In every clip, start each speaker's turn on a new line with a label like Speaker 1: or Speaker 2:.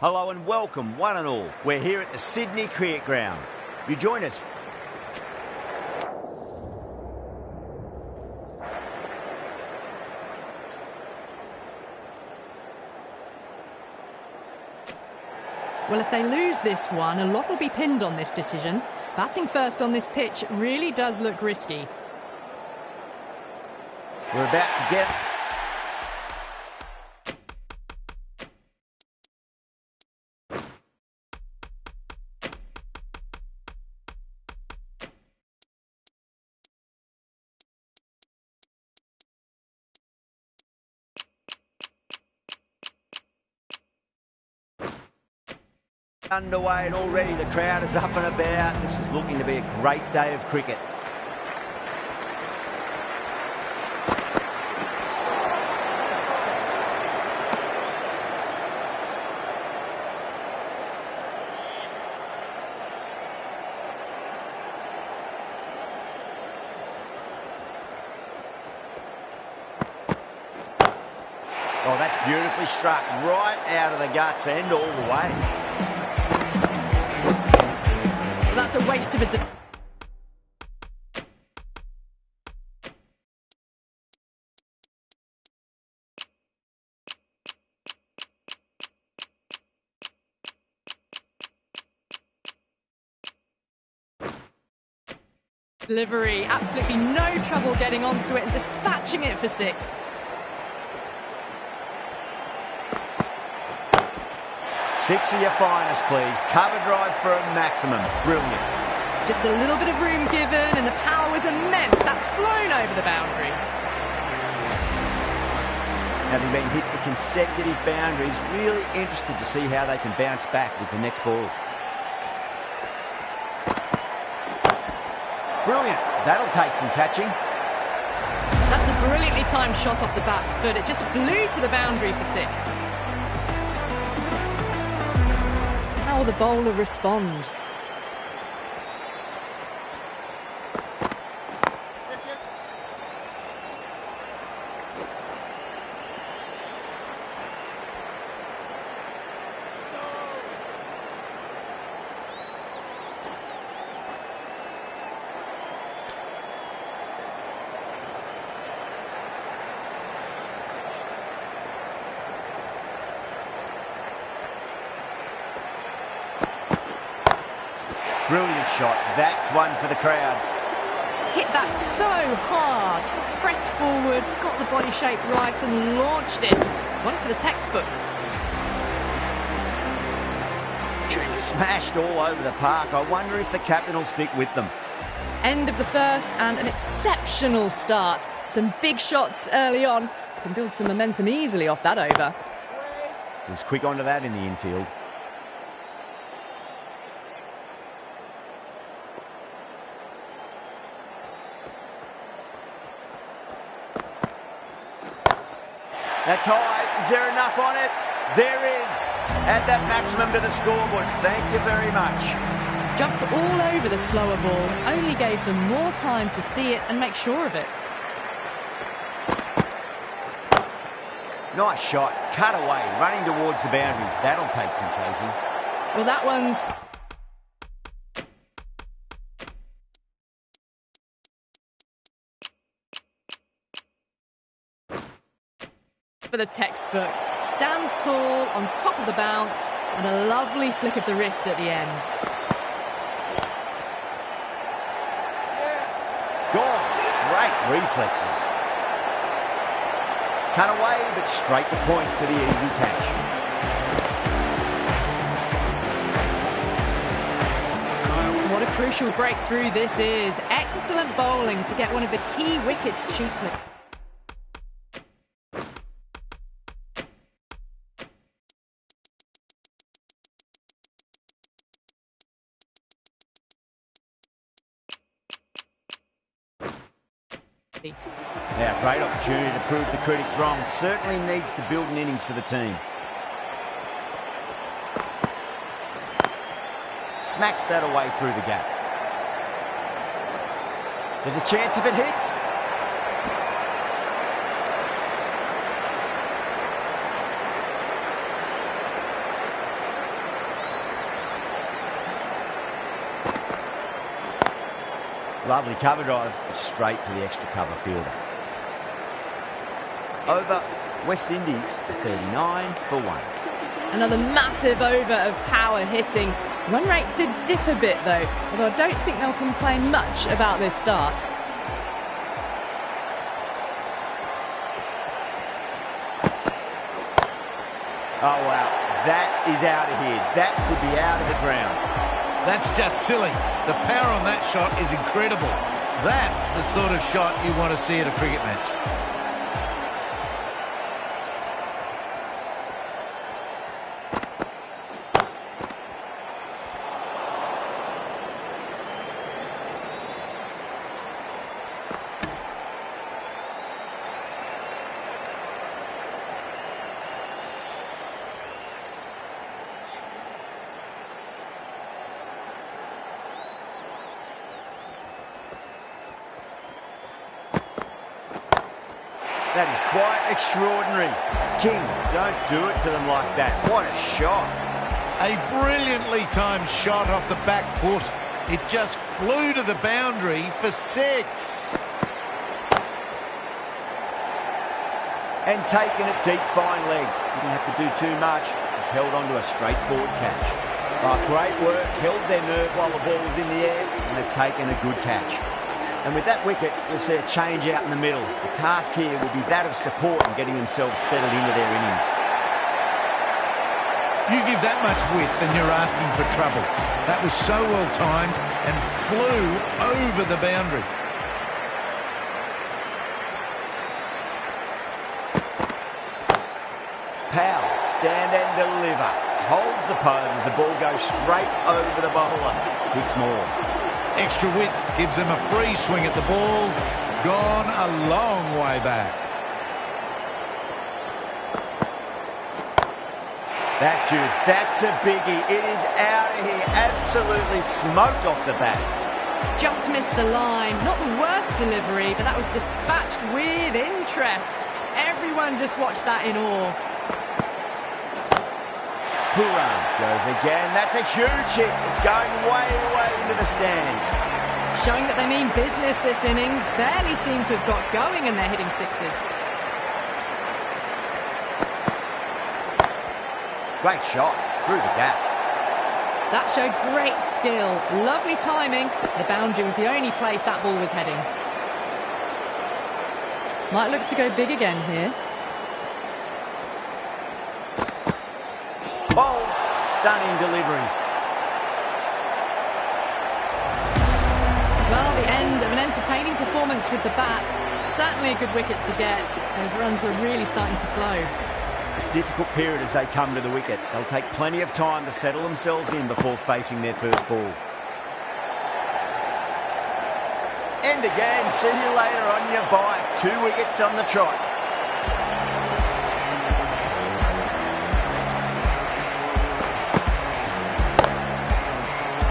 Speaker 1: Hello and welcome, one and all. We're here at the Sydney Cricket Ground. You join us.
Speaker 2: Well, if they lose this one, a lot will be pinned on this decision. Batting first on this pitch really does look risky.
Speaker 1: We're about to get... underway, and already the crowd is up and about. This is looking to be a great day of cricket. Oh, that's beautifully struck, right out of the guts and all the way.
Speaker 2: Well, that's a waste of a... Delivery, absolutely no trouble getting onto it and dispatching it for 6.
Speaker 1: Six of your finest, please. Cover drive for a maximum. Brilliant.
Speaker 2: Just a little bit of room given, and the power was immense. That's flown over the boundary.
Speaker 1: Having been hit for consecutive boundaries, really interested to see how they can bounce back with the next ball. Brilliant. That'll take some catching.
Speaker 2: That's a brilliantly timed shot off the back foot. It just flew to the boundary for 6. How will the bowler respond?
Speaker 1: Brilliant shot. That's one for the crowd.
Speaker 2: Hit that so hard. Pressed forward, got the body shape right and launched it. One for the textbook.
Speaker 1: Smashed all over the park. I wonder if the captain will stick with them.
Speaker 2: End of the first and an exceptional start. Some big shots early on. Can build some momentum easily off that over.
Speaker 1: He was quick onto that in the infield. That's high. Is there enough on it? There is. Add that maximum to the scoreboard. Thank you very much.
Speaker 2: Jumped all over the slower ball. Only gave them more time to see it and make sure of it.
Speaker 1: Nice shot. Cut away. Running towards the boundary. That'll take some chasing.
Speaker 2: Well, that one's... for the textbook. Stands tall on top of the bounce and a lovely flick of the wrist at the end.
Speaker 1: Gone. Great reflexes. Cut away, but straight to point for the easy catch.
Speaker 2: What a crucial breakthrough this is. Excellent bowling to get one of the key wickets cheaply.
Speaker 1: Now, great opportunity to prove the critics wrong. Certainly needs to build an innings for the team. Smacks that away through the gap. There's a chance if it hits. Lovely cover drive, straight to the extra cover fielder. Over West Indies, 39 for 1.
Speaker 2: Another massive over of power hitting. Run rate did dip a bit though, although I don't think they'll complain much about this start.
Speaker 1: Oh wow, that is out of here. That could be out of the ground.
Speaker 3: That's just silly. The power on that shot is incredible. That's the sort of shot you want to see at a cricket match.
Speaker 1: That is quite extraordinary. King, don't do it to them like that. What a shot.
Speaker 3: A brilliantly timed shot off the back foot. It just flew to the boundary for 6.
Speaker 1: And taking it deep, fine leg. Didn't have to do too much. Just held on to a straightforward catch. Oh, great work. Held their nerve while the ball was in the air, and they've taken a good catch. And with that wicket, we'll see a change out in the middle. The task here will be that of support and getting themselves settled into their innings.
Speaker 3: You give that much width and you're asking for trouble. That was so well timed and flew over the boundary.
Speaker 1: Powell, stand and deliver. Holds the pose as the ball goes straight over the bowler. 6 more.
Speaker 3: Extra width gives them a free swing at the ball. Gone a long way back.
Speaker 1: That's huge. That's a biggie. It is out of here. Absolutely smoked off the bat.
Speaker 2: Just missed the line. Not the worst delivery, but that was dispatched with interest. Everyone just watched that in awe.
Speaker 1: Puran goes again. That's a huge hit. It's going way, way into the stands.
Speaker 2: Showing that they mean business this innings. Barely seem to have got going and they're hitting 6s.
Speaker 1: Great shot through the gap.
Speaker 2: That showed great skill. Lovely timing. The boundary was the only place that ball was heading. Might look to go big again here.
Speaker 1: Bold, stunning delivery.
Speaker 2: Well, the end of an entertaining performance with the bat. Certainly a good wicket to get. Those runs were really starting to flow.
Speaker 1: Difficult period as they come to the wicket. They'll take plenty of time to settle themselves in before facing their first ball. And again, see you later on your bike. 2 wickets on the trot.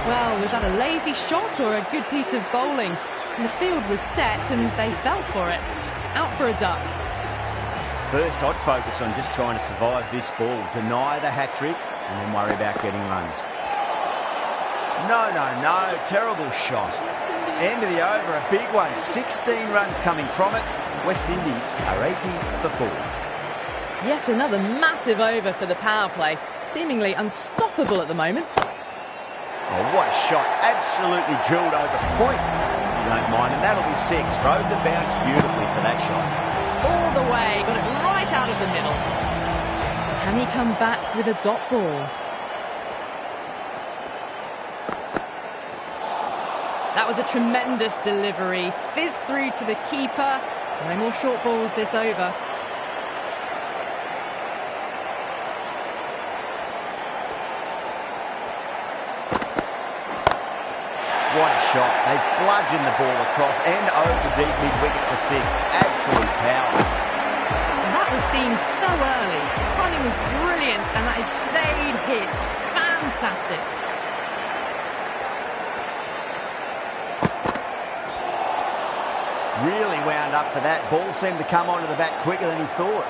Speaker 2: Well, was that a lazy shot or a good piece of bowling? And the field was set and they fell for it. Out for a duck.
Speaker 1: First, I'd focus on just trying to survive this ball, deny the hat-trick, and then worry about getting runs. No, no, no. Terrible shot. End of the over, a big one. 16 runs coming from it. West Indies are 80 for 4.
Speaker 2: Yet another massive over for the power play. Seemingly unstoppable at the moment.
Speaker 1: Oh, what a shot. Absolutely drilled over point, if you don't mind. And that'll be 6. Rode the bounce beautifully for that shot.
Speaker 2: All the way. Got it right out of the middle. Can he come back with a dot ball? That was a tremendous delivery. Fizzed through to the keeper. No more short balls this over.
Speaker 1: What a shot. They bludgeoned the ball across and over deep mid-wicket for 6. Absolute power.
Speaker 2: That was seen so early. The timing was brilliant and that is stayed hit. Fantastic.
Speaker 1: Really wound up for that. Ball seemed to come onto the bat quicker than he thought.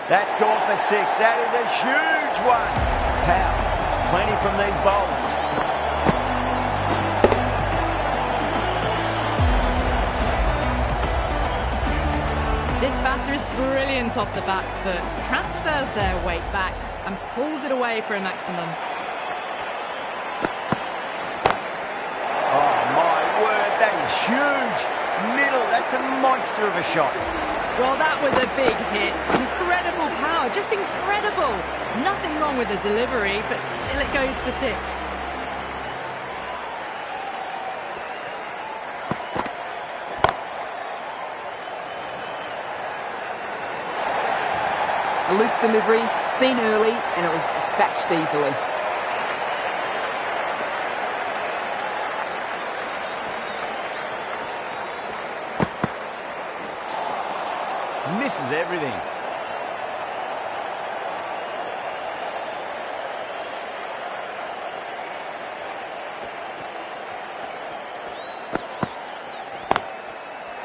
Speaker 1: That's gone for 6. That is a huge one. Power. There's plenty from these bowlers.
Speaker 2: This batter is brilliant off the back foot, transfers their weight back and pulls it away for a maximum.
Speaker 1: Oh my word, that is huge. Middle, that's a monster of a shot.
Speaker 2: Well, that was a big hit. Incredible power, just incredible. Nothing wrong with the delivery, but still it goes for 6.
Speaker 4: A loose delivery, seen early, and it was dispatched easily.
Speaker 1: Misses everything.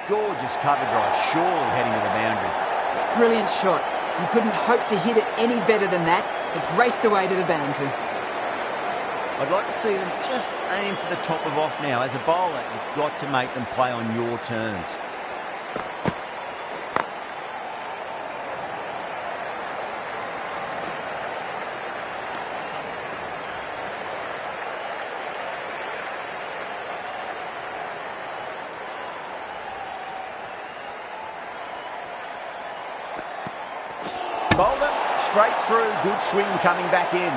Speaker 1: Gorgeous cover drive, surely heading to the boundary.
Speaker 4: Brilliant shot. You couldn't hope to hit it any better than that. It's raced away to the boundary.
Speaker 1: I'd like to see them just aim for the top of off now. As a bowler, you've got to make them play on your terms. Bowler, straight through, good swing coming back in.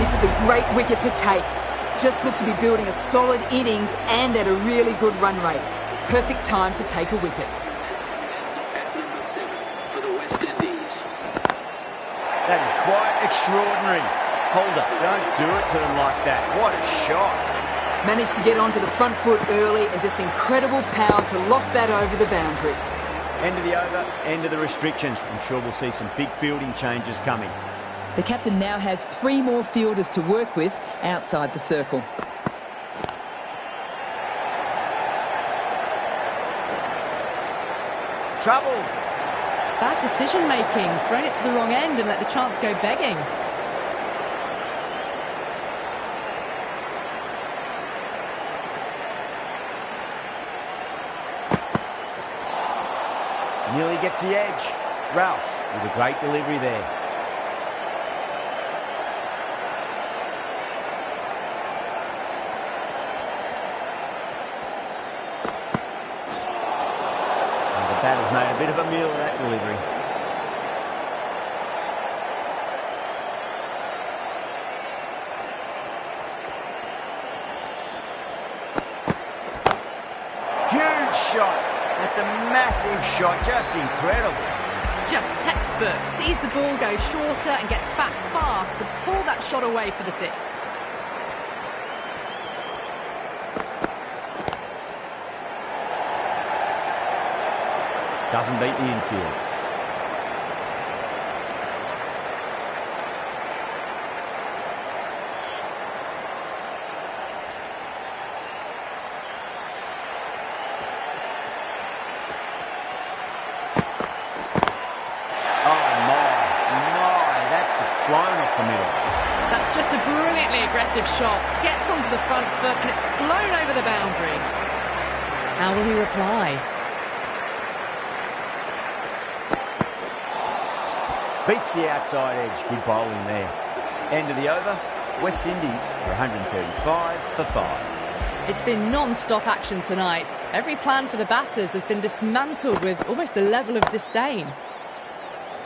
Speaker 4: This is a great wicket to take. Just look to be building a solid innings and at a really good run rate. Perfect time to take a wicket.
Speaker 5: For the West Indies.
Speaker 1: That is quite extraordinary. Hold up, don't do it to them like that. What a shot.
Speaker 4: Managed to get onto the front foot early and just incredible power to loft that over the boundary.
Speaker 1: End of the over, end of the restrictions. I'm sure we'll see some big fielding changes coming.
Speaker 4: The captain now has 3 more fielders to work with outside the circle.
Speaker 1: Trouble.
Speaker 2: Bad decision making, thrown it to the wrong end and let the chance go begging.
Speaker 1: Nearly gets the edge. Ralph with a great delivery there. And the batter's made a bit of a meal of that delivery. Huge shot. That's a massive shot, just incredible.
Speaker 2: Just textbook, sees the ball go shorter and gets back fast to pull that shot away for the 6.
Speaker 1: Doesn't beat the infield. Flown off the middle.
Speaker 2: That's just a brilliantly aggressive shot. Gets onto the front foot and it's flown over the boundary. How will he reply?
Speaker 1: Beats the outside edge. Good bowling there. End of the over. West Indies are 135 for 5.
Speaker 2: It's been non-stop action tonight. Every plan for the batters has been dismantled with almost a level of disdain.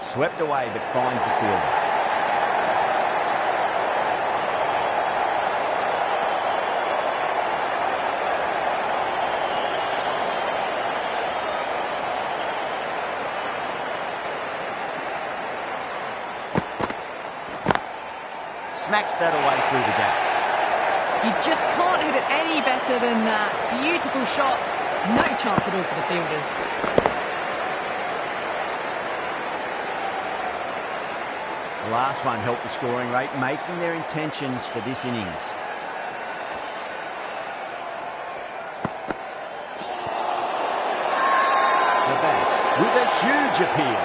Speaker 1: Swept away but finds the fielder. Smacks that away through the gap.
Speaker 2: You just can't hit it any better than that. Beautiful shot. No chance at all for the fielders.
Speaker 1: The last one helped the scoring rate, making their intentions for this innings. The bass with a huge appeal.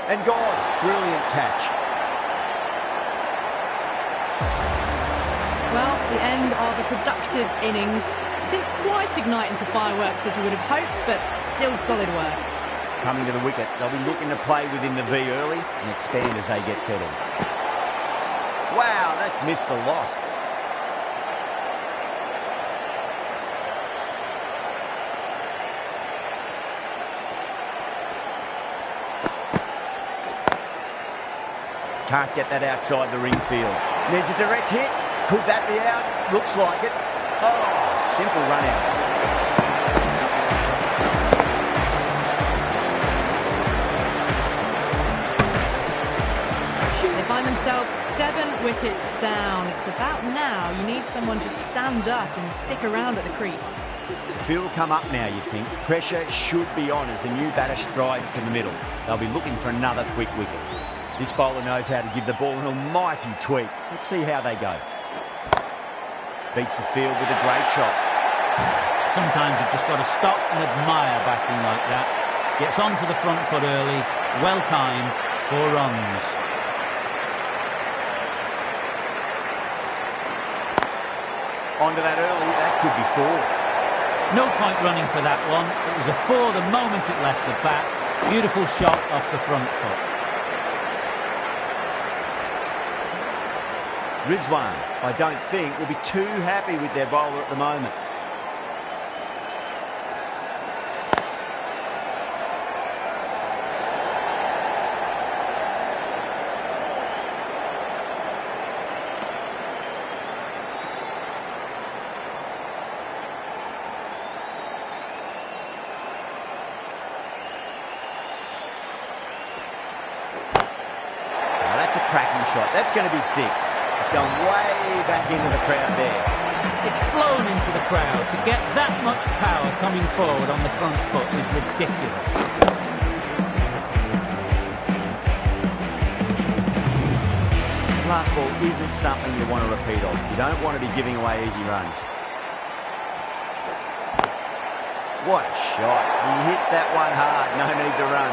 Speaker 1: And gone. Brilliant catch.
Speaker 2: Well, the end of a productive innings. Didn't quite ignite into fireworks as we would have hoped, but still solid work.
Speaker 1: Coming to the wicket, they'll be looking to play within the V early and expand as they get settled. Wow, that's missed a lot. Can't get that outside the ring field. Needs a direct hit. Could that be out? Looks like it. Oh, simple run out.
Speaker 2: They find themselves 7 wickets down. It's about now you need someone to stand up and stick around at the crease.
Speaker 1: The field will come up now, you'd think. Pressure should be on as the new batter strides to the middle. They'll be looking for another quick wicket. This bowler knows how to give the ball an almighty tweak. Let's see how they go. Beats the field with a great shot.
Speaker 5: Sometimes you've just got to stop and admire batting like that. Gets onto the front foot early, well timed, 4 runs.
Speaker 1: Onto that early, that could be 4.
Speaker 5: No point running for that one. It was a 4 the moment it left the bat. Beautiful shot off the front foot.
Speaker 1: Rizwan, I don't think, will be too happy with their bowler at the moment. Oh, that's a cracking shot. That's going to be 6. It's gone way back into the crowd there.
Speaker 5: It's flown into the crowd. To get that much power coming forward on the front foot is ridiculous.
Speaker 1: Last ball isn't something you want to repeat of. You don't want to be giving away easy runs. What a shot. He hit that one hard. No need to run.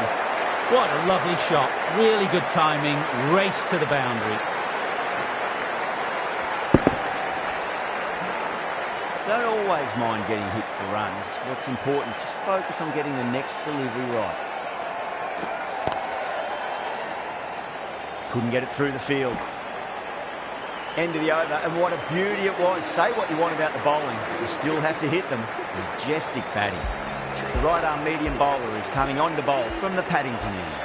Speaker 5: What a lovely shot. Really good timing. Race to the boundary.
Speaker 1: Don't always mind getting hit for runs. What's important, just focus on getting the next delivery right. Couldn't get it through the field. End of the over, and what a beauty it was. Say what you want about the bowling, you still have to hit them. Majestic batting. The right arm medium bowler is coming on to bowl from the Paddington end.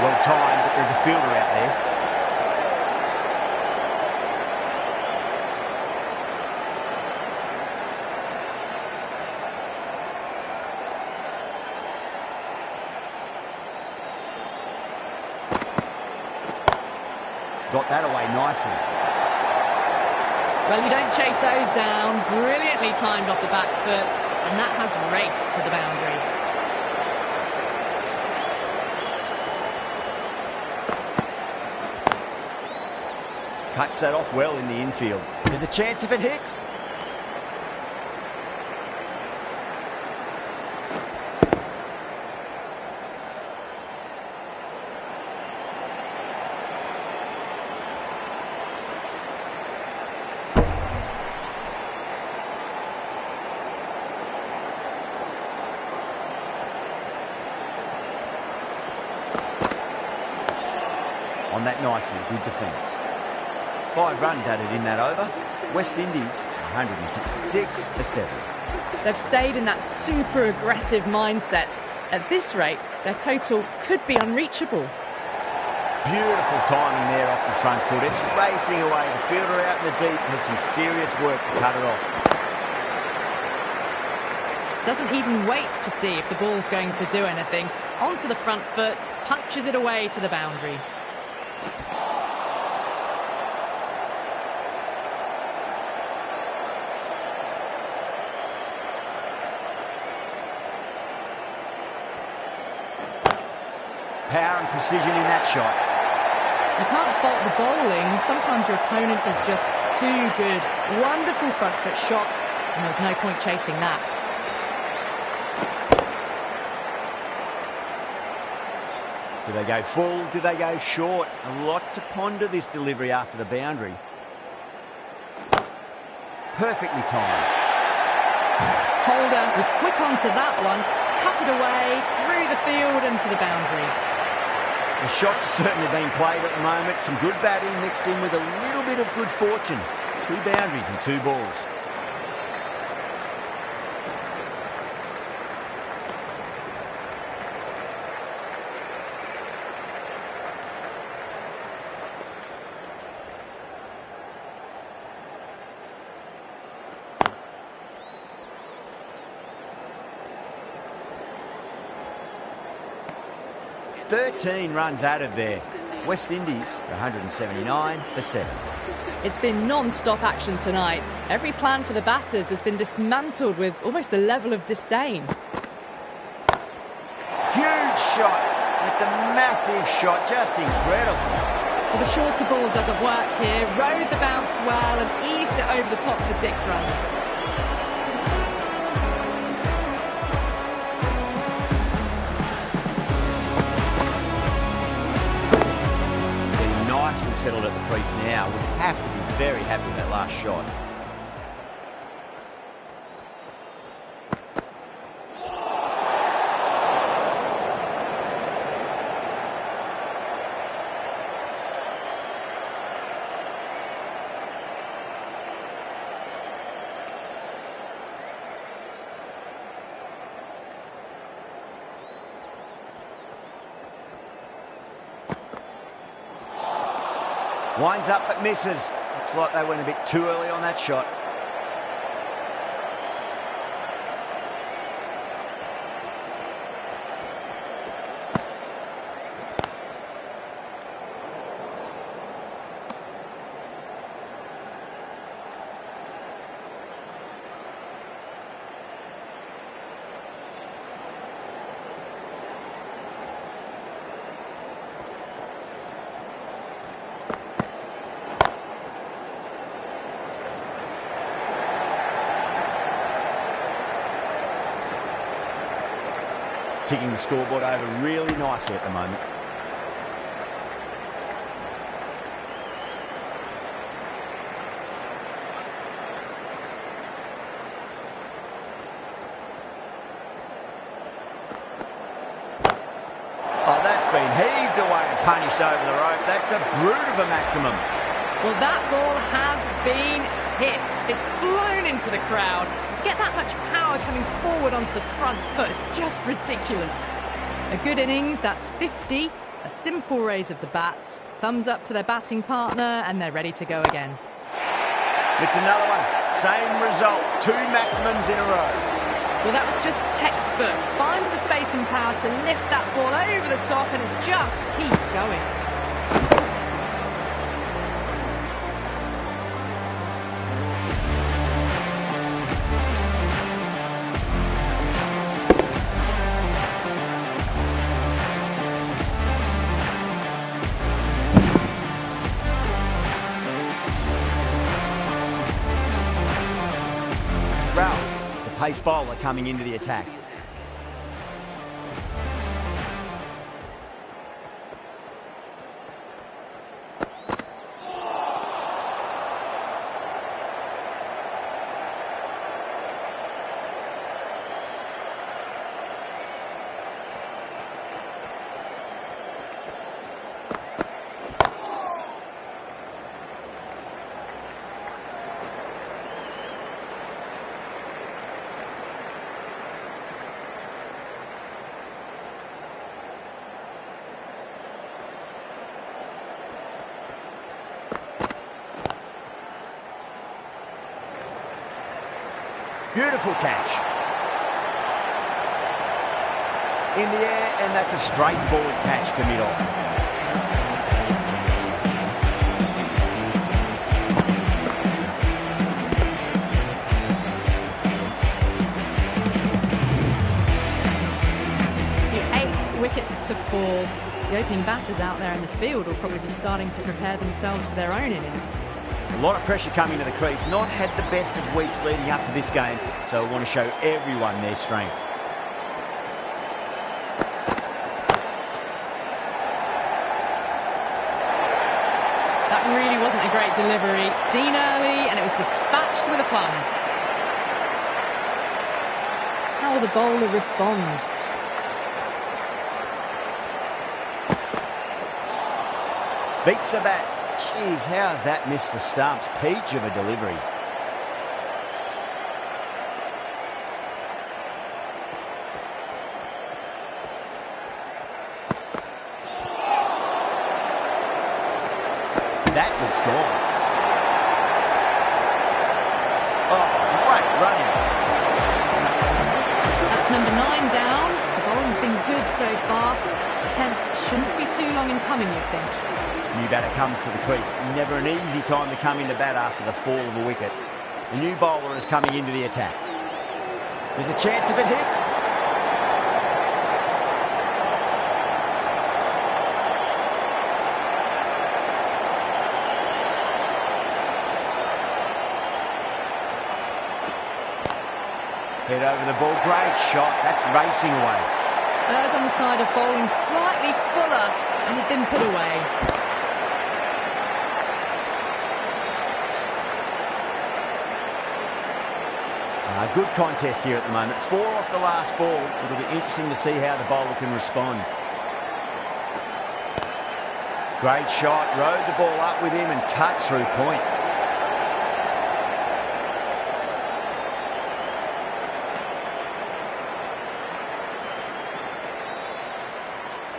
Speaker 1: Well timed, but there's a fielder out there. Got that away nicely.
Speaker 2: Well, you don't chase those down. Brilliantly timed off the back foot, and that has raced to the boundary.
Speaker 1: Cuts that off well in the infield. There's a chance if it hits. On that nicely, good defence. 5 runs added in that over. West Indies 166 for 7.
Speaker 2: They've stayed in that super aggressive mindset. At this rate, their total could be unreachable.
Speaker 1: Beautiful timing there off the front foot. It's racing away. The fielder out in the deep has some serious work to cut it off.
Speaker 2: Doesn't even wait to see if the ball's going to do anything. Onto the front foot, punches it away to the boundary.
Speaker 1: Power and precision in that shot.
Speaker 2: You can't fault the bowling. Sometimes your opponent is just too good. Wonderful front foot shot, and there's no point chasing that.
Speaker 1: Do they go full? Do they go short? A lot to ponder this delivery after the boundary. Perfectly timed.
Speaker 2: Holder was quick onto that one, cut it away, through the field and to the boundary.
Speaker 1: The shot's certainly being played at the moment. Some good batting mixed in with a little bit of good fortune. 2 boundaries and 2 balls. Thirteen runs added there. West Indies 179 for 7.
Speaker 2: It's been non-stop action tonight. Every plan for the batters has been dismantled with almost a level of disdain.
Speaker 1: Huge shot. It's a massive shot. Just incredible.
Speaker 2: Well, the shorter ball doesn't work here. Rode the bounce well and eased it over the top for 6 runs.
Speaker 1: Nice and settled at the crease now. Would have to be very happy with that last shot. Winds up but misses. Looks like they went a bit too early on that shot. Ticking the scoreboard over really nicely at the moment. Oh, that's been heaved away and punished over the rope. That's a brute of a maximum.
Speaker 2: Well, that ball has been hit. It's flown into the crowd. To get that much power coming forward onto the front foot is just ridiculous. A good innings, that's 50. A simple raise of the bats. Thumbs up to their batting partner, and they're ready to go again.
Speaker 1: It's another one. Same result. 2 maximums in a row.
Speaker 2: Well, that was just textbook. Finds the space and power to lift that ball over the top, and it just keeps going.
Speaker 1: Pace bowler coming into the attack. Beautiful catch. In the air, and that's a straightforward catch to mid-off.
Speaker 2: Wickets to fall. The opening batters out there in the field will probably be starting to prepare themselves for their own innings.
Speaker 1: A lot of pressure coming to the crease. Not had the best of weeks leading up to this game, so I want to show everyone their strength.
Speaker 2: That really wasn't a great delivery. Seen early, and it was dispatched with a plum. How will the bowler respond?
Speaker 1: Beats the bat. Jeez, how has that missed the stumps? Peach of a delivery. That looks gone. Oh, great running.
Speaker 2: That's number 9 down. The bowling's been good so far. The 10th shouldn't be too long in coming, you'd think.
Speaker 1: New batter comes to the crease. Never an easy time to come into bat after the fall of a wicket. The new bowler is coming into the attack. There's a chance if it hits. Head over the ball. Great shot. That's racing away.
Speaker 2: Errs on the side of bowling slightly fuller and had been put away.
Speaker 1: A good contest here at the moment. 4 off the last ball. It'll be interesting to see how the bowler can respond. Great shot. Rode the ball up with him and cuts through point.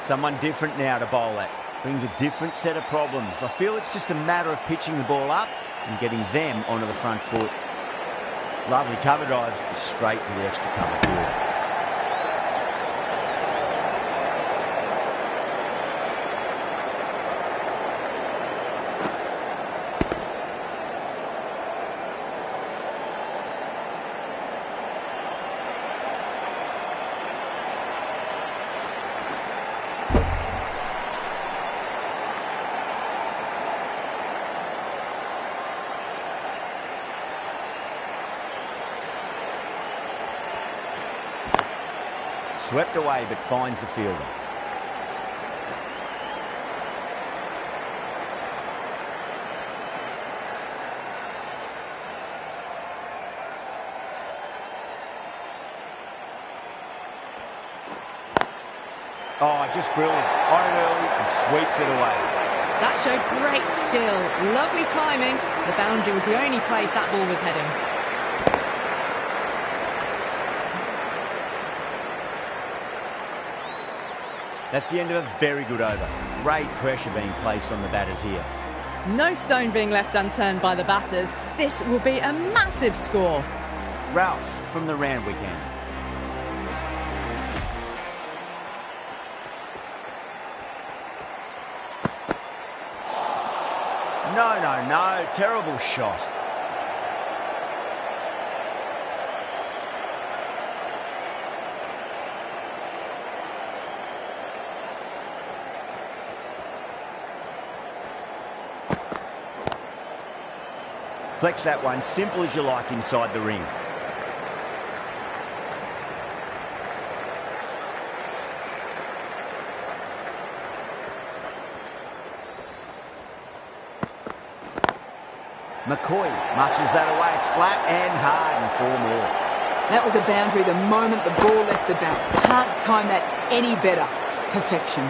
Speaker 1: Someone different now to bowl at. Brings a different set of problems. I feel it's just a matter of pitching the ball up and getting them onto the front foot. Lovely cover drive, straight to the extra cover field. Swept away, but finds the fielder. Oh, just brilliant. On it early and sweeps it away.
Speaker 2: That showed great skill. Lovely timing. The boundary was the only place that ball was heading.
Speaker 1: That's the end of a very good over. Great pressure being placed on the batters here.
Speaker 2: No stone being left unturned by the batters. This will be a massive score.
Speaker 1: Ralph from the round weekend. No. Terrible shot. Flex that one, simple as you like inside the ring. McCoy muscles that away flat and hard and 4 more.
Speaker 4: That was a boundary the moment the ball left the bat. Can't time that any better. Perfection.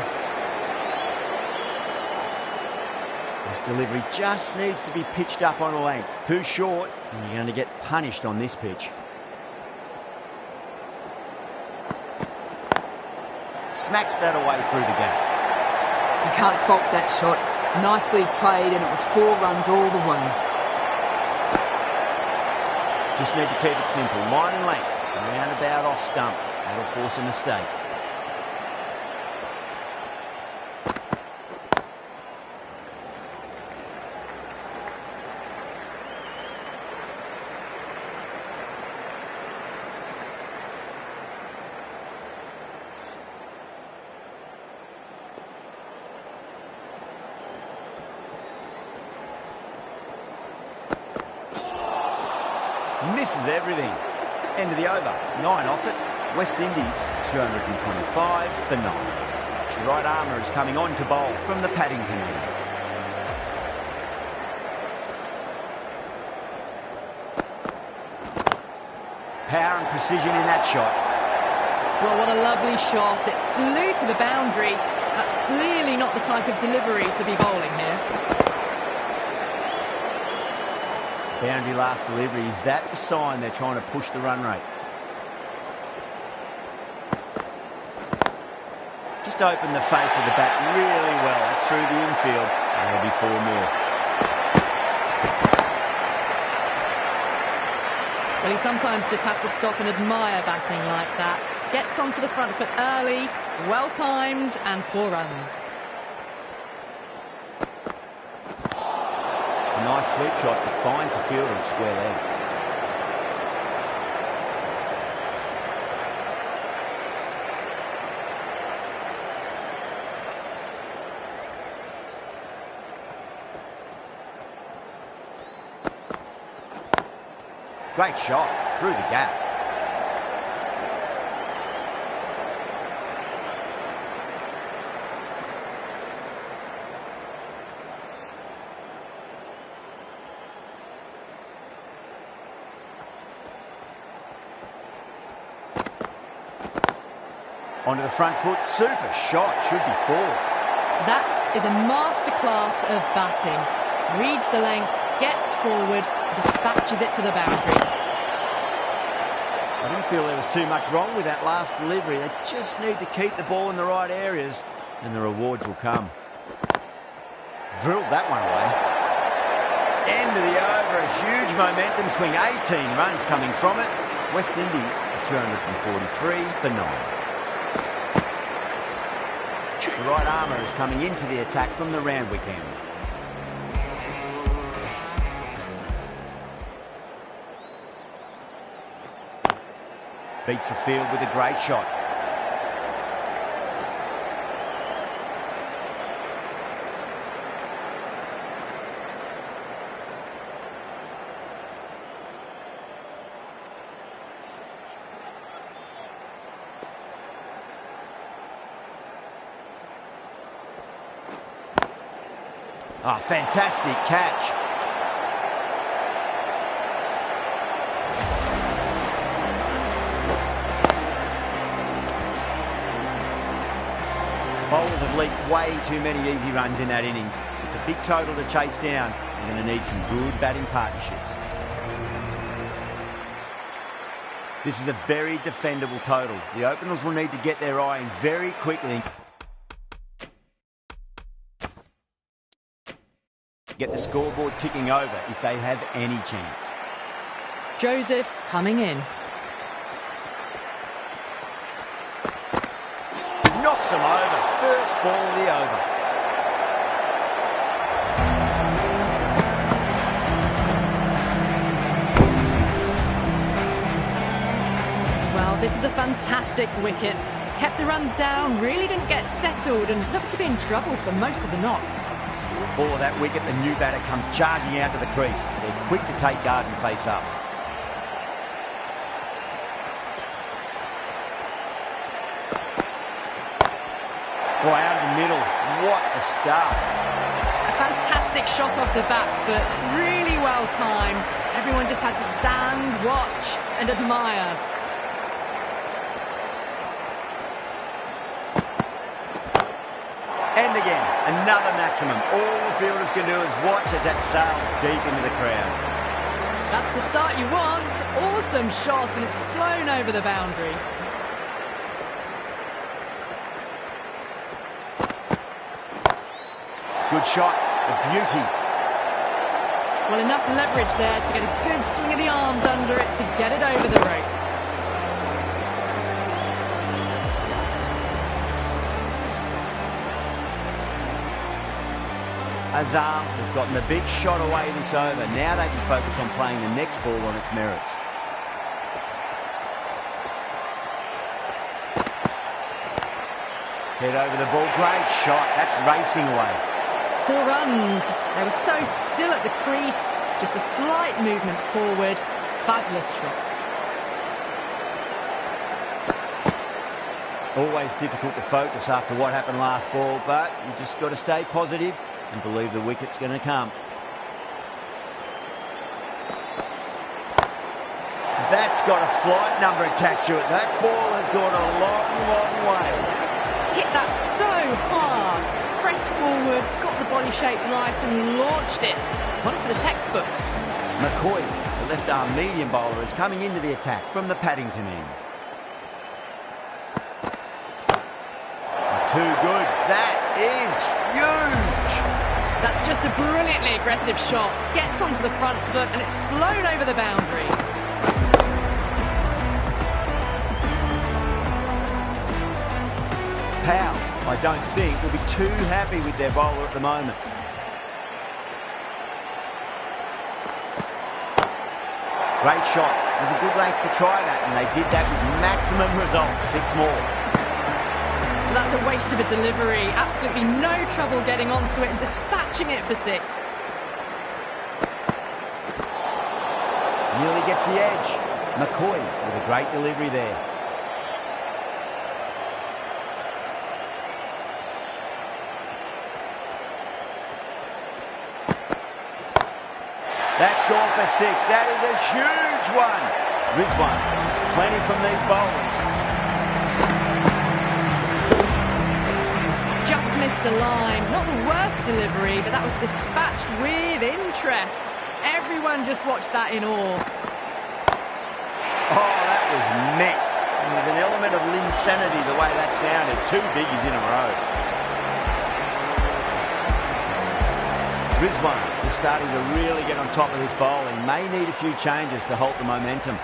Speaker 1: This delivery just needs to be pitched up on a length. Too short, and you're going to get punished on this pitch. Smacks that away through the gap.
Speaker 4: You can't fault that shot. Nicely played, and it was 4 runs all the way.
Speaker 1: Just need to keep it simple. Line and length. Roundabout off stump. That'll force a mistake. Misses everything. End of the over. 9 off it. West Indies, 225 for 9. The right armour is coming on to bowl from the Paddington end. Power and precision in that shot.
Speaker 2: Well, what a lovely shot. It flew to the boundary. That's clearly not the type of delivery to be bowling here.
Speaker 1: Boundary last delivery. Is that the sign they're trying to push the run rate? Just open the face of the bat really well. That's through the infield. And there'll be 4 more.
Speaker 2: Well, you sometimes just have to stop and admire batting like that. Gets onto the front foot early, well-timed, and 4 runs.
Speaker 1: A nice sweep shot, but finds the fielder at square leg. Great shot through the gap. Onto the front foot, super shot, should be 4.
Speaker 2: That is a masterclass of batting. Reads the length, gets forward, dispatches it to the boundary.
Speaker 1: I didn't feel there was too much wrong with that last delivery. They just need to keep the ball in the right areas and the rewards will come. Drilled that one away. End of the over, a huge momentum swing, 18 runs coming from it. West Indies, 243 for 9. The right armour is coming into the attack from the Randwick end. Beats the field with a great shot. Ah, fantastic catch. Bowlers have leaked way too many easy runs in that innings. It's a big total to chase down. You're going to need some good batting partnerships. This is a very defendable total. The openers will need to get their eye in very quickly. Get the scoreboard ticking over if they have any chance.
Speaker 2: Joseph coming in.
Speaker 1: Knocks them over. First ball of the over.
Speaker 2: Well, this is a fantastic wicket. Kept the runs down, really didn't get settled and looked to be in trouble for most of the knock.
Speaker 1: Before that wicket, the new batter comes charging out to the crease. They're quick to take guard and face up. Boy, out of the middle. What a start.
Speaker 2: A fantastic shot off the back foot. Really well timed. Everyone just had to stand, watch and admire.
Speaker 1: And again, another maximum. All the fielders can do is watch as that sails deep into the crowd.
Speaker 2: That's the start you want. Awesome shot and it's flown over the boundary. Good shot, a beauty. Well, enough leverage there to get a good swing of the arms under it to get it over the rope.
Speaker 1: Azam has gotten the big shot away this over. Now they can focus on playing the next ball on its merits. Head over the ball. Great shot. That's racing away.
Speaker 2: 4 runs. They were so still at the crease. Just a slight movement forward. Fabulous shot.
Speaker 1: Always difficult to focus after what happened last ball, but you just got to stay positive and believe the wicket's going to come. That's got a flight number attached to it. That ball has gone a long, long way.
Speaker 2: Hit that so hard. Pressed forward, got the body shape right and launched it. One for the textbook.
Speaker 1: McCoy, the left-arm medium bowler, is coming into the attack from the Paddington end. Too good. That is huge.
Speaker 2: That's just a brilliantly aggressive shot. Gets onto the front foot and it's flown over the boundary.
Speaker 1: Powell, I don't think, will be too happy with their bowler at the moment. Great shot. It was a good length to try that, and they did that with maximum results. 6 more.
Speaker 2: Well, that's a waste of a delivery. Absolutely no trouble getting onto it and dispatching it for 6.
Speaker 1: Nearly gets the edge. McCoy with a great delivery there. That's gone for 6. That is a huge one. Rizwan, there's plenty from these bowlers.
Speaker 2: Just missed the line. Not the worst delivery, but that was dispatched with interest. Everyone just watched that in awe.
Speaker 1: Oh, that was met. There was an element of insanity the way that sounded. 2 biggies in a row. Rizwan is starting to really get on top of this bowling. May need a few changes to halt the momentum.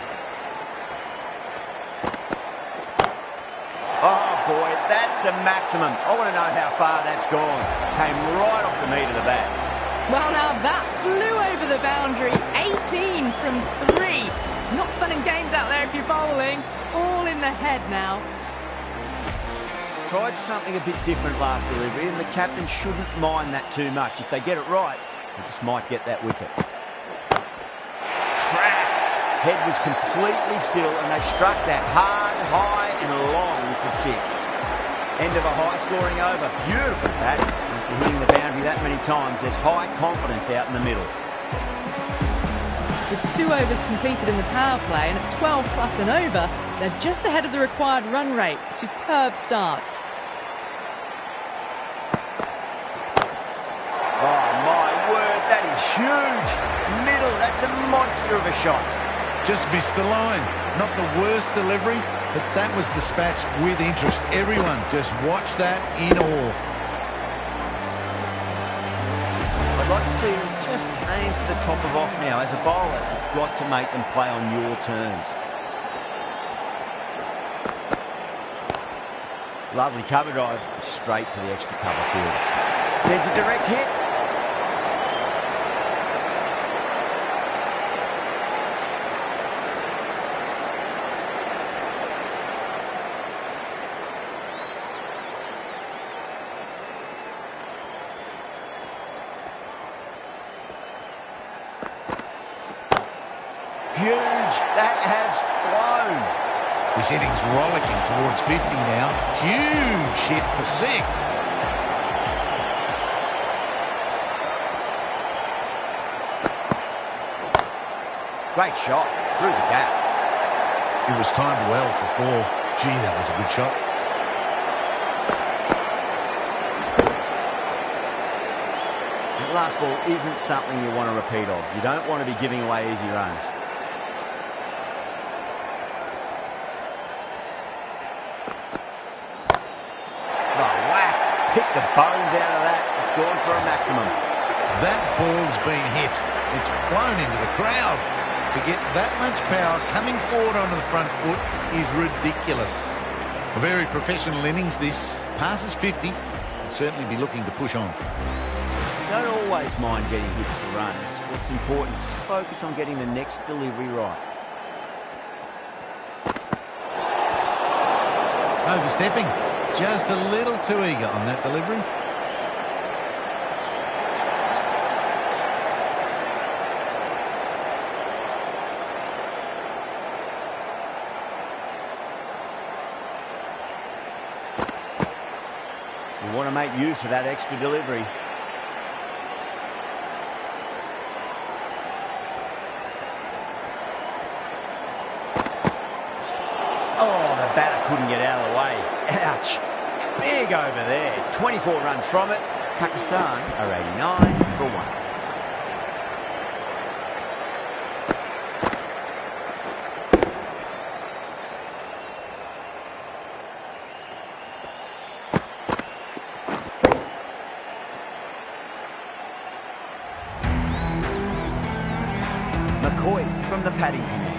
Speaker 1: Oh boy, that's a maximum. I want to know how far that's gone. Came right off the meat of the bat.
Speaker 2: Well, now that flew over the boundary. 18 from 3. It's not fun and games out there if you're bowling. It's all in the head now.
Speaker 1: Tried something a bit different last delivery, and the captain shouldn't mind that too much. If they get it right, they just might get that wicket. Track! Head was completely still, and they struck that hard, high and long for 6. End of a high-scoring over. Beautiful bat. After hitting the boundary that many times, there's high confidence out in the middle.
Speaker 2: With 2 overs completed in the power play and at 12 plus and over, they're just ahead of the required run rate. Superb start.
Speaker 1: Oh my word, that is huge. Middle, that's a monster of a shot.
Speaker 3: Just missed the line. Not the worst delivery, but that was dispatched with interest. Everyone just watched that in awe.
Speaker 1: I'd like to see them just aim for the top of off now. As a bowler, you've got to make them play on your terms. Lovely cover drive, straight to the extra cover field. There's a direct hit. Huge. That has flown.
Speaker 3: This innings rollicking towards 50 now. Huge hit for 6.
Speaker 1: Great shot through the gap.
Speaker 3: It was timed well for 4. Gee, that was a good shot.
Speaker 1: That last ball isn't something you want to repeat of. You don't want to be giving away easy runs. Oh, whack. Pick the bones out of that. It's gone for a maximum.
Speaker 3: That ball's been hit. It's flown into the crowd. To get that much power coming forward onto the front foot is ridiculous. A very professional innings this. Passes 50. Will certainly be looking to push on.
Speaker 1: Don't always mind getting hit for runs. What's important is just focus on getting the next delivery right.
Speaker 3: Overstepping. Just a little too eager on that delivery.
Speaker 1: We want to make use of that extra delivery. Oh, the batter couldn't get out of the way. Ouch. Big over there. 24 runs from it. Pakistan are 89 for 1. McCoy from the Paddington end.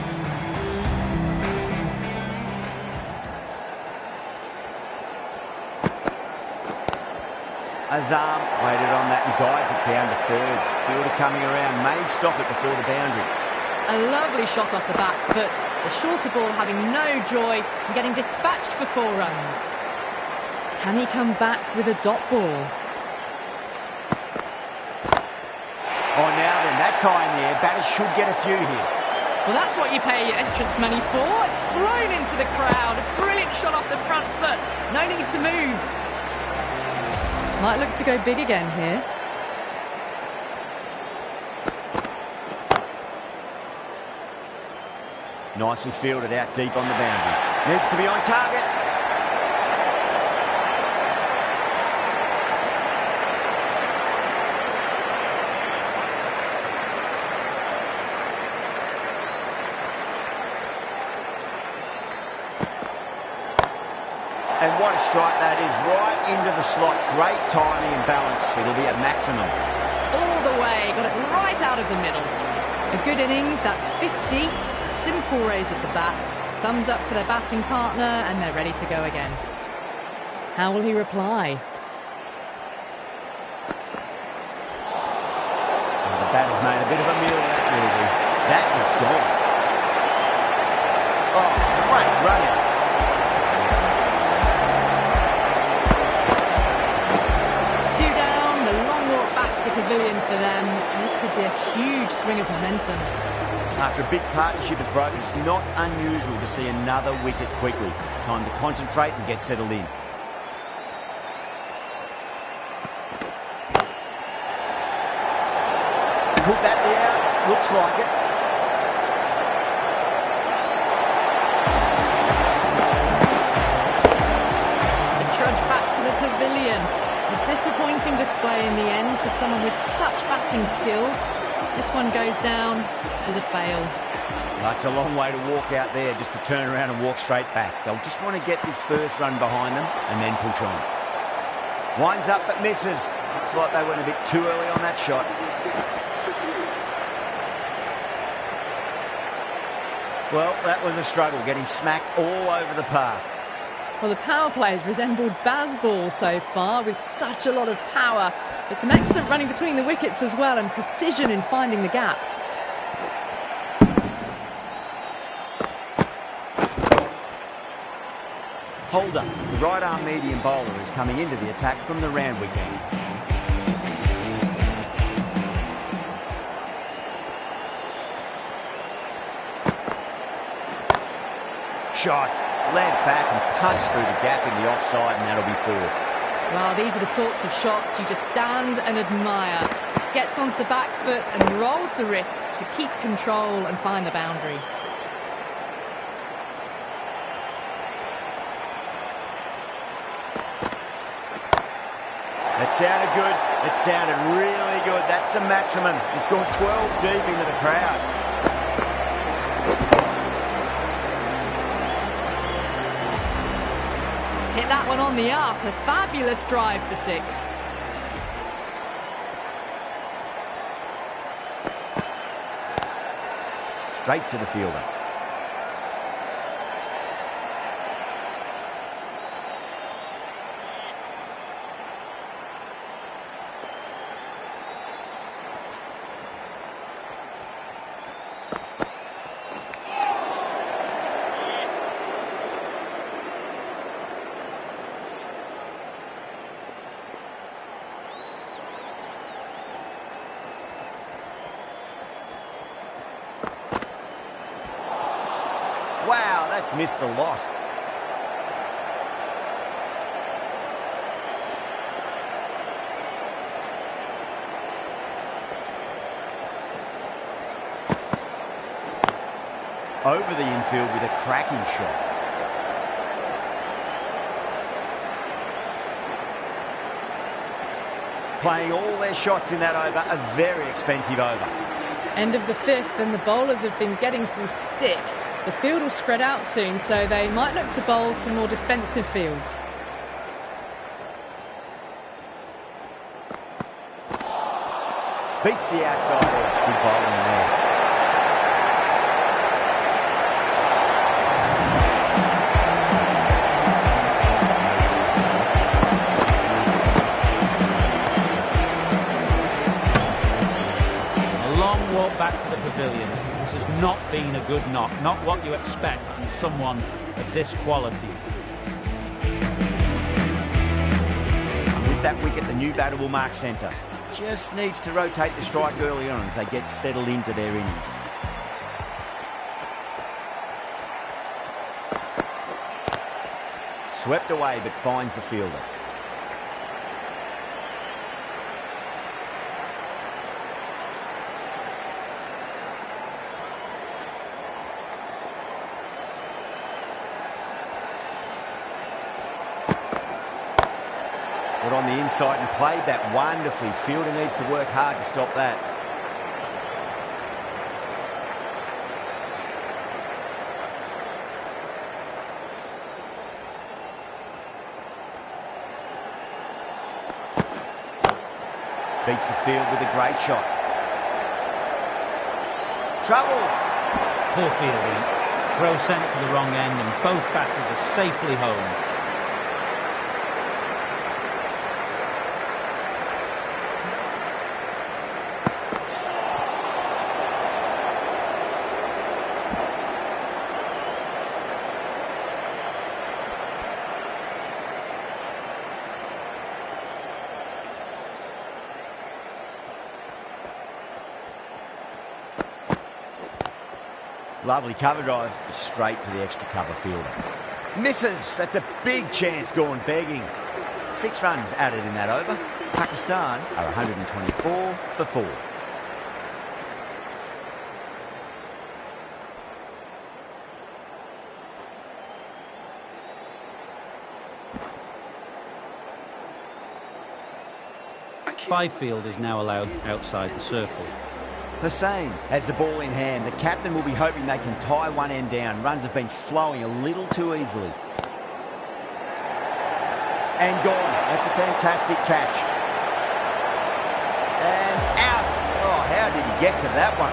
Speaker 1: Azam waited on that and guides it down to third. Fielder coming around may stop it before the boundary.
Speaker 2: A lovely shot off the back foot. The shorter ball having no joy and getting dispatched for 4 runs. Can he come back with a dot ball?
Speaker 1: Oh, now then, that's high in the air. Batters should get a few here.
Speaker 2: Well, that's what you pay your entrance money for. It's thrown into the crowd. A brilliant shot off the front foot. No need to move. Might look to go big again here.
Speaker 1: Nicely fielded out deep on the boundary. Needs to be on target. And what a strike that is, right into the slot. Great timing and balance. It'll be at maximum.
Speaker 2: All the way, got it right out of the middle. A good innings, that's 50. Simple raise of the bats. Thumbs up to their batting partner and they're ready to go again. How will he reply?
Speaker 1: Well, the batter's made a bit of a meal of that delivery. That looks gone. Oh, great running.
Speaker 2: Pavilion for them. This could be a huge swing of momentum.
Speaker 1: After a big partnership is broken, it's not unusual to see another wicket quickly. Time to concentrate and get settled in. Could that be out? Looks like it.
Speaker 2: A trudge back to the pavilion. A disappointing display in the end for someone with such batting skills. This one goes down as a fail.
Speaker 1: That's a long way to walk out there just to turn around and walk straight back. They'll just want to get this first run behind them and then push on. Winds up but misses. Looks like they went a bit too early on that shot. Well, that was a struggle, getting smacked all over the park.
Speaker 2: Well, the power play has resembled Bazball so far with such a lot of power. But some excellent running between the wickets as well and precision in finding the gaps.
Speaker 1: Holder, the right-arm medium bowler, is coming into the attack from the Randwick end. Shot, led back and punched through the gap in the offside, and that'll be 4.
Speaker 2: Well, these are the sorts of shots you just stand and admire. Gets onto the back foot and rolls the wrists to keep control and find the boundary.
Speaker 1: It sounded good. It sounded really good. That's a maximum. He's gone 12 deep into the crowd.
Speaker 2: Hit that one on the up. A fabulous drive for 6.
Speaker 1: Straight to the fielder. Wow, that's missed a lot. Over the infield with a cracking shot. Playing all their shots in that over, a very expensive over.
Speaker 2: End of the fifth, and the bowlers have been getting some stick. The field will spread out soon, so they might look to bowl to more defensive fields.
Speaker 1: Beats the outside edge. Good bowling there.
Speaker 5: A long walk back to the pavilion. This has not been a good knock, not what you expect from someone of this quality.
Speaker 1: And with that wicket, the new batter will mark centre. Just needs to rotate the strike early on as they get settled into their innings. Swept away, but finds the fielder. Got on the inside and played that wonderfully. Fielder needs to work hard to stop that. Beats the field with a great shot. Trouble.
Speaker 5: Poor fielding. Throw sent to the wrong end, and both batters are safely home.
Speaker 1: Lovely cover drive, straight to the extra cover fielder. Misses, that's a big chance gone begging. 6 runs added in that over. Pakistan are 124 for 4.
Speaker 5: Five fielders now allowed outside the circle.
Speaker 1: Hussain has the ball in hand. The captain will be hoping they can tie one end down. Runs have been flowing a little too easily. And gone. That's a fantastic catch. And out. Oh, how did he get to that one?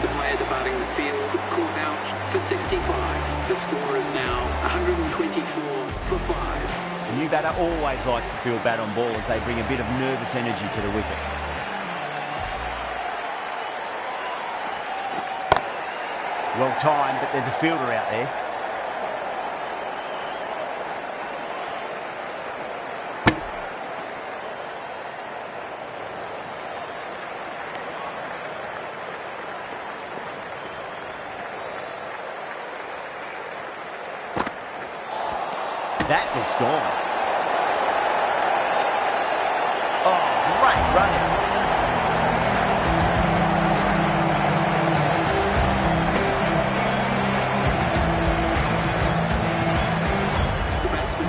Speaker 6: The player departing the field caught out for 65. The score is now 124 for 5.
Speaker 1: The new batter always likes to field bat on ball as they bring a bit of nervous energy to the wicket. Well timed, but there's a fielder out there. That looks gone. Oh, great running.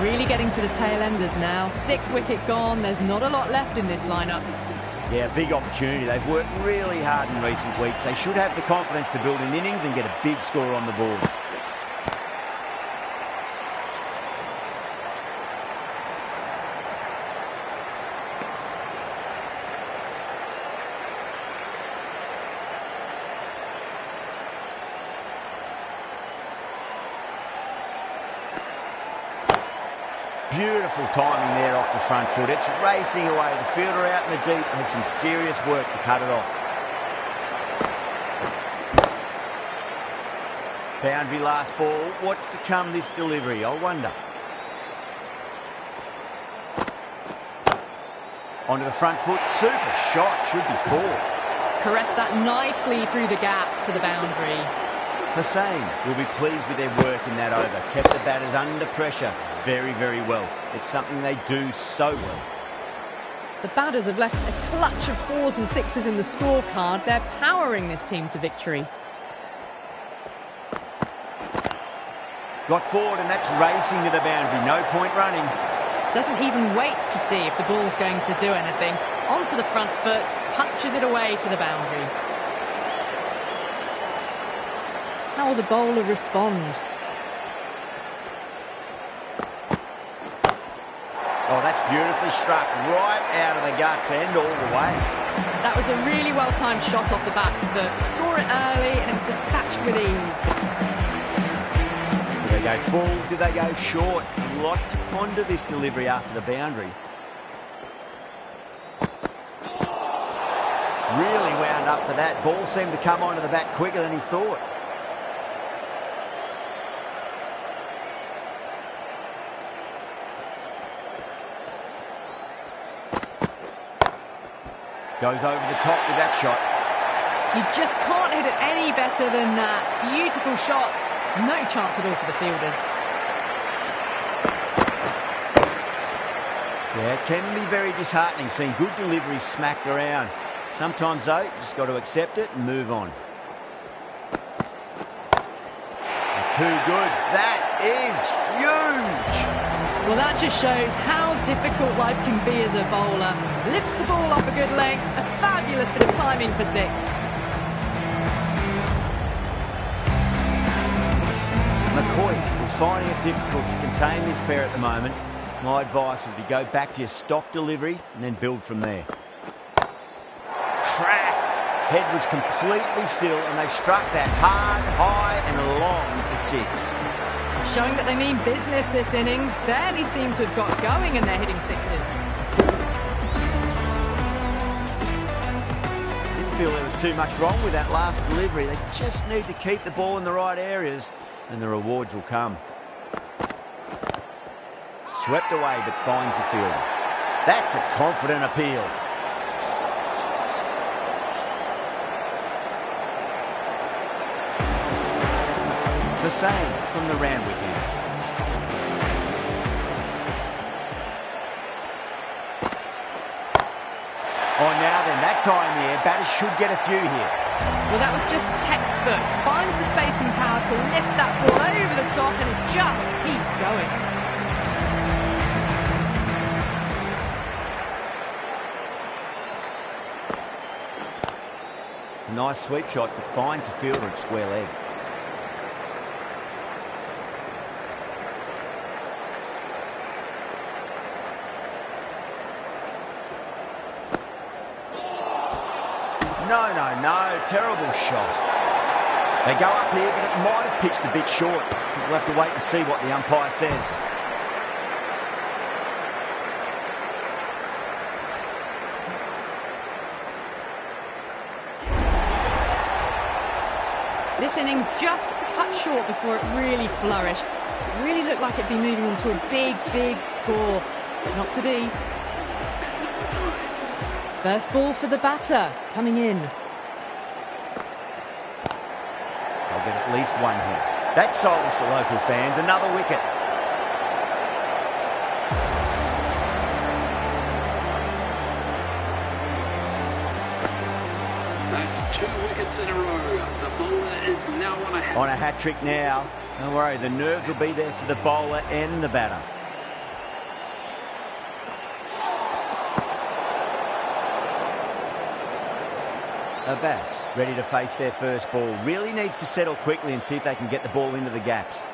Speaker 2: Really getting to the tail enders now. 6th wicket gone. There's not a lot left in this lineup.
Speaker 1: Yeah, big opportunity. They've worked really hard in recent weeks. They should have the confidence to build an innings and get a big score on the board. Beautiful timing there off the front foot. It's racing away. The fielder out in the deep has some serious work to cut it off. Boundary last ball. What's to come this delivery, I wonder. Onto the front foot. Super shot. Should be four.
Speaker 2: Caressed that nicely through the gap to the boundary.
Speaker 1: Hussain will be pleased with their work in that over. Kept the batters under pressure very, very well. It's something they do so well.
Speaker 2: The batters have left a clutch of 4s and 6s in the scorecard. They're powering this team to victory.
Speaker 1: Got forward and that's racing to the boundary. No point running.
Speaker 2: Doesn't even wait to see if the ball's going to do anything. Onto the front foot, punches it away to the boundary. How will the bowler respond?
Speaker 1: Oh, that's beautifully struck. Right out of the guts and all the way.
Speaker 2: That was a really well-timed shot off the back foot. Saw it early and it was dispatched with ease.
Speaker 1: Do they go full? Do they go short? A lot to ponder this delivery after the boundary. Really wound up for that. Ball seemed to come onto the bat quicker than he thought. Goes over the top with that shot.
Speaker 2: You just can't hit it any better than that. Beautiful shot. No chance at all for the fielders.
Speaker 1: Yeah, it can be very disheartening seeing good deliveries smacked around. Sometimes, though, you just got to accept it and move on. Too good. That is huge.
Speaker 2: Well, that just shows how difficult life can be as a bowler. Lifts the ball off a good length. A fabulous bit of timing for 6.
Speaker 1: McCoy is finding it difficult to contain this pair at the moment. My advice would be go back to your stock delivery and then build from there. Crack! Head was completely still and they struck that hard, high and long for 6.
Speaker 2: Showing that they mean business this innings. Barely seem to have got going and they're hitting 6s.
Speaker 1: Didn't feel there was too much wrong with that last delivery. They just need to keep the ball in the right areas and the rewards will come. Swept away but finds the fielder. That's a confident appeal. Hussain from the round wicket. Oh, now then, that's high in the air. Batters should get a few here.
Speaker 2: Well, that was just textbook. Finds the space and power to lift that ball over the top and it just keeps going.
Speaker 1: It's a nice sweep shot, but finds the fielder at square leg. No, terrible shot. They go up here, but it might have pitched a bit short. We'll have to wait and see what the umpire says.
Speaker 2: This innings just cut short before it really flourished. It really looked like it'd be moving on to a big, big score. But not to be. First ball for the batter, coming in.
Speaker 1: They'll get at least one here. That silenced the local fans. Another wicket.
Speaker 6: That's 2 wickets in a row. The bowler is now on a hat.
Speaker 1: On a hat-trick now. Don't worry, the nerves will be there for the bowler and the batter. Abbas, ready to face their first ball. Really needs to settle quickly and see if they can get the ball into the gaps.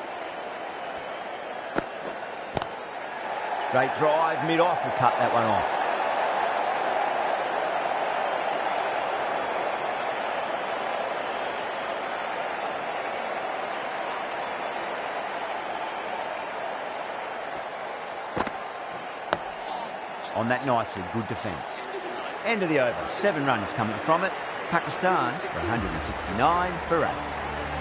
Speaker 1: Straight drive, mid-off will cut that one off. on that nicely good defence. End of the over. 7 runs coming from it. Pakistan for 169 for 8.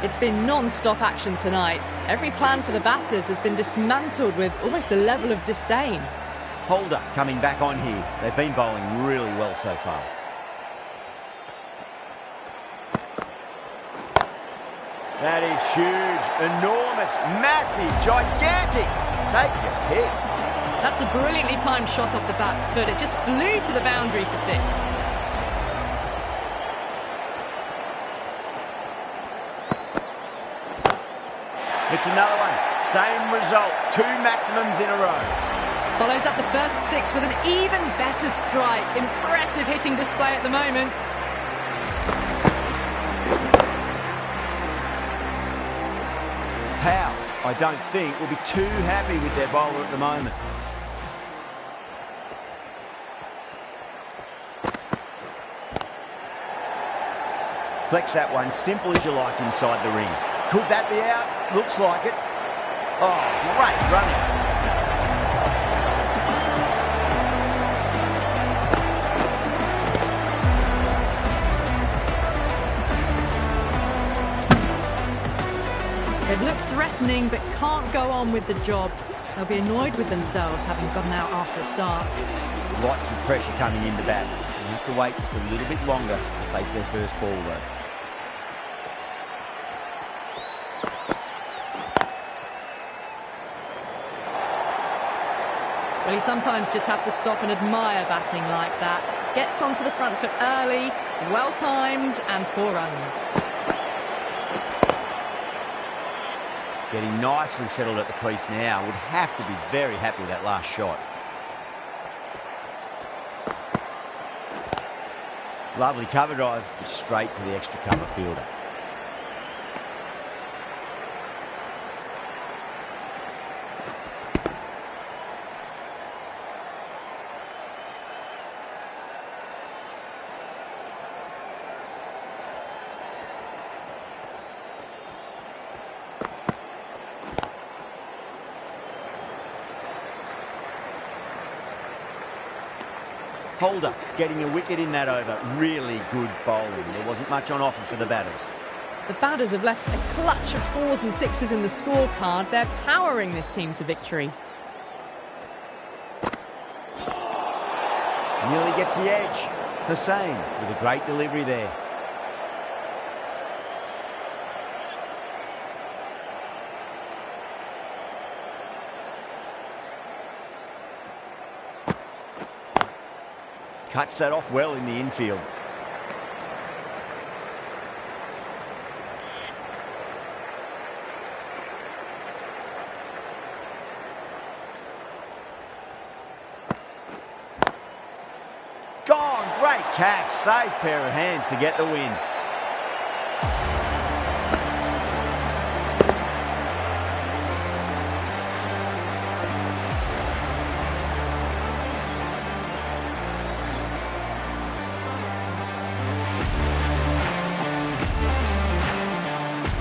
Speaker 2: It's been non-stop action tonight. Every plan for the batters has been dismantled with almost a level of disdain.
Speaker 1: Holder coming back on here. They've been bowling really well so far. That is huge, enormous, massive, gigantic. Take your pick.
Speaker 2: That's a brilliantly timed shot off the back foot. It just flew to the boundary for 6.
Speaker 1: It's another one. Same result. 2 maximums in a row.
Speaker 2: Follows up the first 6 with an even better strike. Impressive hitting display at the moment.
Speaker 1: Powell, I don't think, will be too happy with their bowler at the moment. Flex that one, simple as you like inside the ring. Could that be out? Looks like it. Oh, great run out.
Speaker 2: They've looked threatening but can't go on with the job. They'll be annoyed with themselves having gotten out after a start.
Speaker 1: Lots of pressure coming in the bat. You have to wait just a little bit longer to face their first ball though.
Speaker 2: Well, you sometimes just have to stop and admire batting like that. Gets onto the front foot early, well-timed, and 4 runs.
Speaker 1: Getting nicely settled at the crease now. Would have to be very happy with that last shot. Lovely cover drive, straight to the extra cover fielder. Holder getting a wicket in that over. Really good bowling. There wasn't much on offer for the batters.
Speaker 2: The batters have left a clutch of 4s and 6s in the scorecard. They're powering this team to victory.
Speaker 1: Nearly gets the edge. Hussain with a great delivery there. Cuts that off well in the infield. Gone, great catch, safe pair of hands to get the win.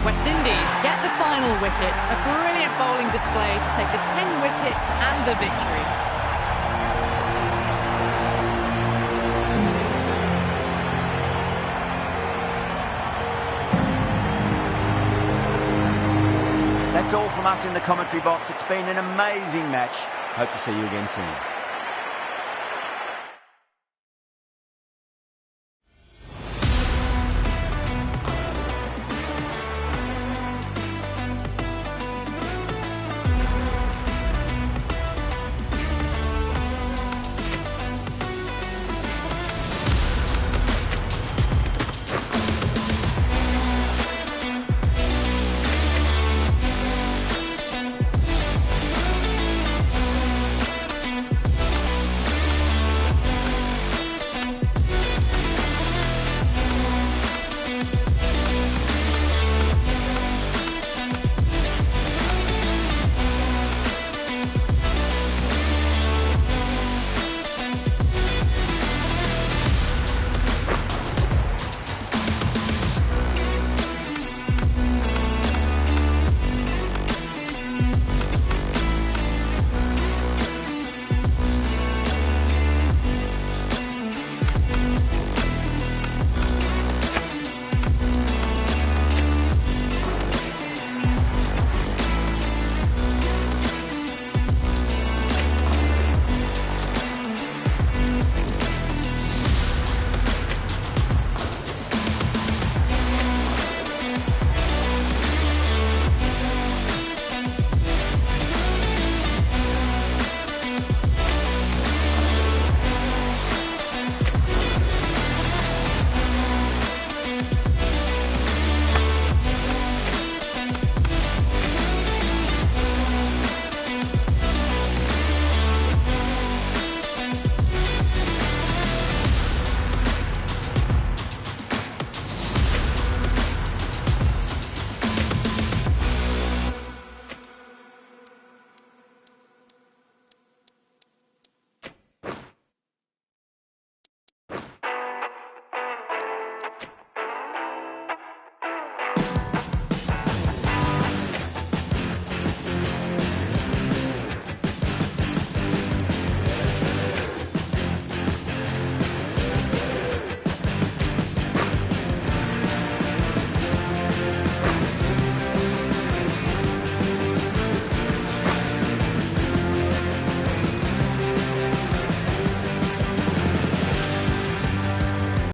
Speaker 2: West Indies get the final wicket. A brilliant bowling display to take the 10 wickets and the victory.
Speaker 1: That's all from us in the commentary box. It's been an amazing match. Hope to see you again soon.